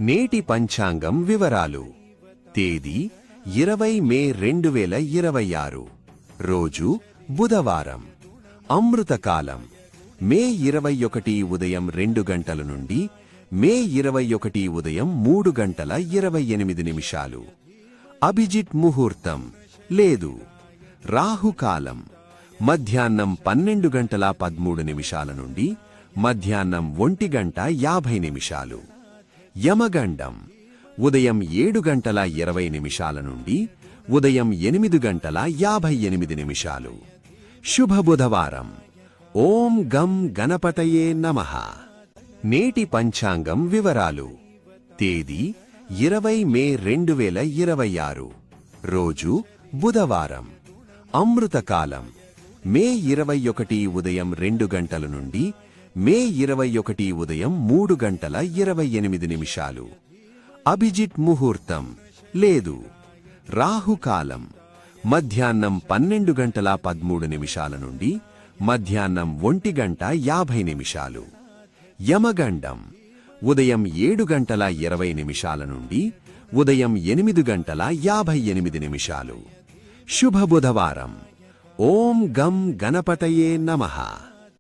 నేటి పంచాంగం వివరాలు. తేదీ 20 మే 2026. రోజు బుధవారం. అమృతకాలం మే 21 ఉదయం 2 గంటల నుండి మే 21 ఉదయం 3 గంటల 28 నిమిషాలు. అభిజిత్ ముహూర్తం లేదు. రాహుకాలం మధ్యాహ్నం 12 గంటల 13 నిమిషాల నుండి మధ్యాహ్నం 1 గంట 50 నిమిషాలు. యమగండం ఉదయం 7 గంటల 20 నిమిషాల నుండి ఉదయం 8 గంటల 58 నిమిషాలు. శుభ బుధవారం. ఓం గం గణపతయే నమః. నేటి పంచాంగం వివరాలు. తేదీ 20 మే 2026. రోజు బుధవారం. అమృతకాలం మే 21 ఉదయం 2 గంటల నుండి మే 21 ఉదయం 3 గంటల 28 నిమిషాలు. అభిజిత్ ముహూర్తం లేదు. రాహుకాలం మధ్యాహ్నం 12 గంటల 13 నిమిషాల నుండి మధ్యాహ్నం 1 గంట 50 నిమిషాలు. యమగండం ఉదయం 7 గంటల 20 నిమిషాల నుండి ఉదయం 8 గంటల 58 నిమిషాలు. శుభ బుధవారం. ఓం గం గణపతయే నమః.